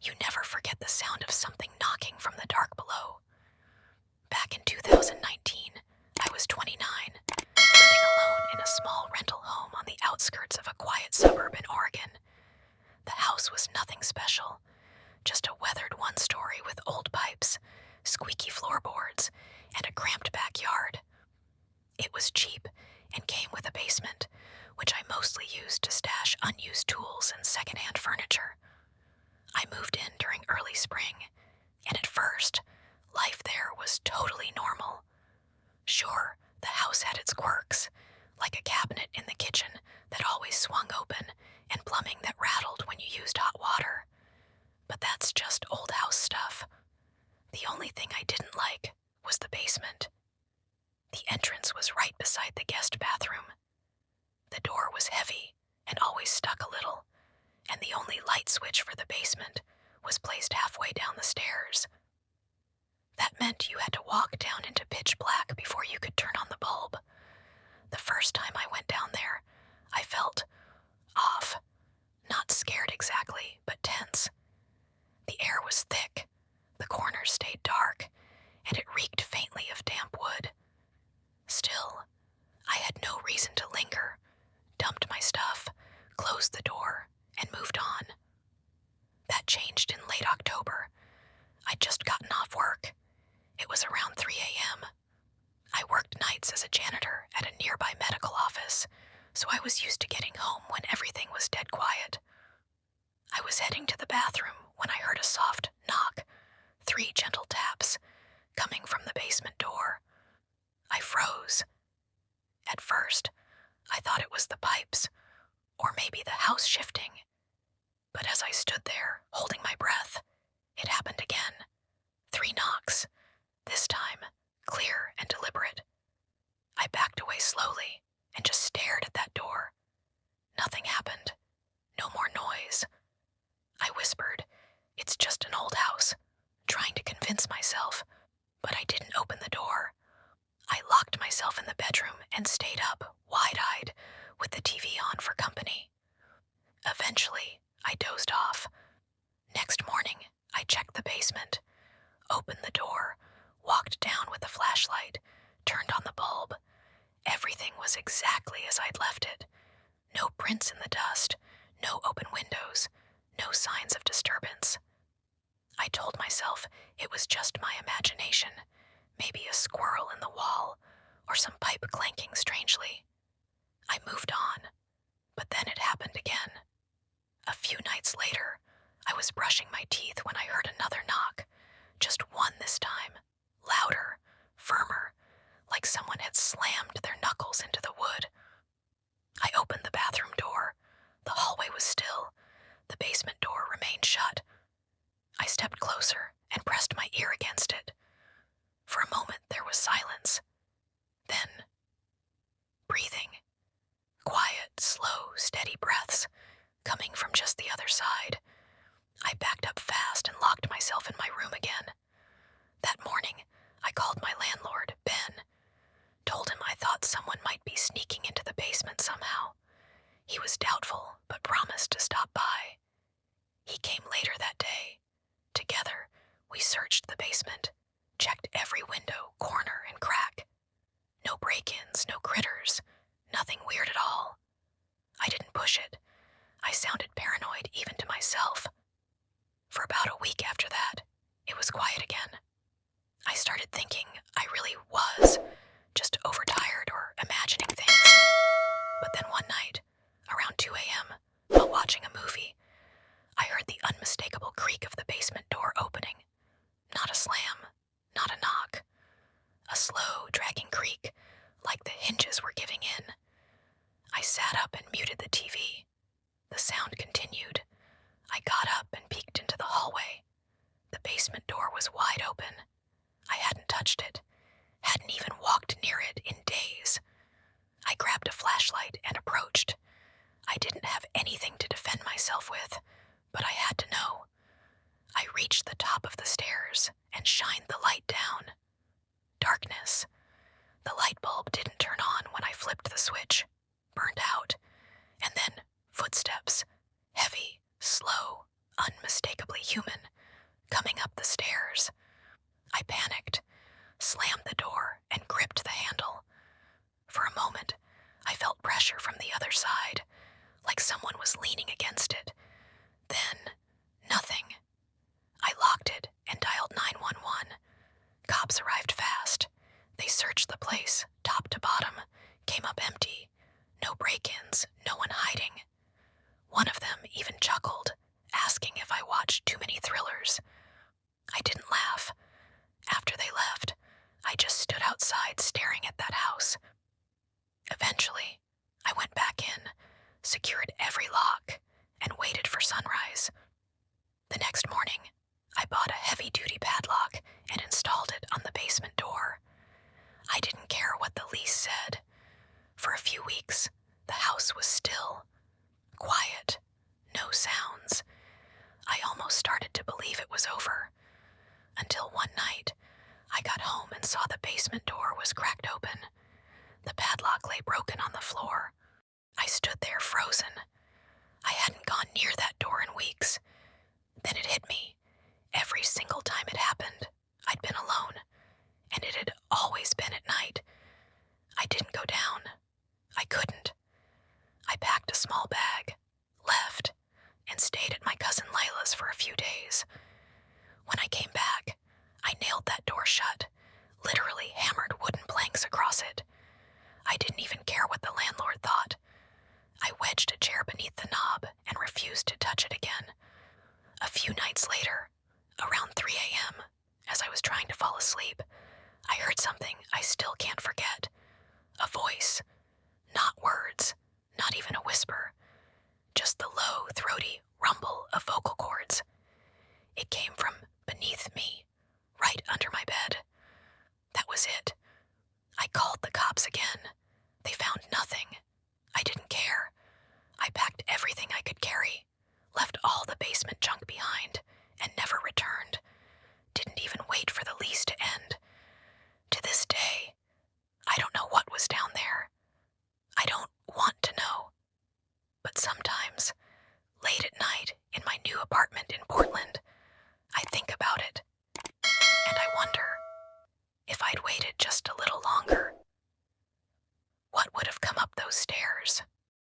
You never forget the sound of something knocking from the dark below. Back in 2019, I was 29, living alone in a small rental home on the outskirts of a quiet suburb in Oregon. The house was nothing special, just a weathered one-story with old pipes, squeaky floorboards, and a cramped backyard. It was cheap and came with a basement, which I mostly used to stash unused tools and secondhand furniture. I moved in during early spring, and at first, life there was totally normal. Sure, the house had its quirks, like a cabinet in the kitchen that always swung open and plumbing that rattled when you used hot water. But that's just old house stuff. The only thing I didn't like was the basement. The entrance was right beside the guest bathroom. The door was heavy and always stuck a little, and the only light switch for the basement was placed halfway down the stairs. That meant you had to walk down into pitch black before you could turn on the bulb. The first time I went down there, I felt off. Not scared exactly, but tense. The air was thick, the corners stayed dark, and it reeked faintly of damp wood. Still, I had no reason to linger, dumped my stuff, closed the door, and moved on. That changed in late October. I'd just gotten off work. It was around 3 a.m. I worked nights as a janitor at a nearby medical office, so I was used to getting home when everything was dead quiet. I was heading to the bathroom when I heard a soft knock, 3 gentle taps, coming from the basement door. I froze. At first, I thought it was the pipes, or maybe the house shifting. But as I stood there, holding my breath, it happened again. 3 knocks, this time clear and deliberate. I backed away slowly and just stared at that door. Nothing happened. No more noise. I whispered, "It's just an old house," trying to convince myself, but I didn't open the door. I locked myself in the bedroom and stayed up, wide-eyed, with the TV on for company. Eventually, I dozed off. Next morning, I checked the basement, opened the door, walked down with the flashlight, turned on the bulb. Everything was exactly as I'd left it. No prints in the dust, no open windows, no signs of disturbance. I told myself it was just my imagination, maybe a squirrel in the wall, or some pipe clanking strangely. I moved on, but then it happened again. A few nights later, I was brushing my teeth when I heard another knock, just one this time, louder, firmer, like someone had slammed their knuckles into the wood. I opened the bathroom door. The hallway was still. The basement door remained shut. I stepped closer and pressed my ear against it. For a moment there was silence. Then, breathing. Quiet, slow, steady breaths, coming from just the other side. I backed up fast and locked myself in my room again. That morning, I called my landlord, Ben. Told him I thought someone might be sneaking into the basement somehow. He was doubtful, but promised to stop by. He came later that day. Together, we searched the basement, checked every window, corner, and crack. No break-ins, no critters, nothing weird at all. I didn't push it. I sounded paranoid even to myself. For about a week after that, it was quiet again. I started thinking I really was just overtired or imagining things. But then one night, around 2 a.m., while watching a movie, I heard the unmistakable creak of the basement door opening. Not a slam, not a knock. A slow, dragging creak, like the hinges were giving in. I sat up and muted the TV. The sound continued. I got up and peeked into the hallway. The basement door was wide open. I hadn't touched it, hadn't even walked near it in days. I grabbed a flashlight and approached. I didn't have anything to defend myself with, but I had to know. I reached the top of the stairs and shined the light down. Darkness. The light bulb didn't turn on when I flipped the switch. Burned out. And then footsteps. Heavy, slow, unmistakably human. believe it was over. Until one night, I got home and saw the basement door was cracked open. The padlock lay broken on the floor. I stood there frozen. I hadn't gone near that door in weeks. Then it hit me. Every single time it happened, I'd been alone, and it had always been at night. I didn't go down. I couldn't. I packed a small bag, left, and stayed at my cousin Lila's for a few days. When I came back, I nailed that door shut, literally hammered wooden planks across it. I didn't even care what the landlord thought. I wedged a chair beneath the knob and refused to touch it again. A few nights later, around 3 a.m., as I was trying to fall asleep, I heard something I still can't forget. A voice. Not words, not even a whisper. Just the low, throaty rumble of vocal cords. It came from beneath me.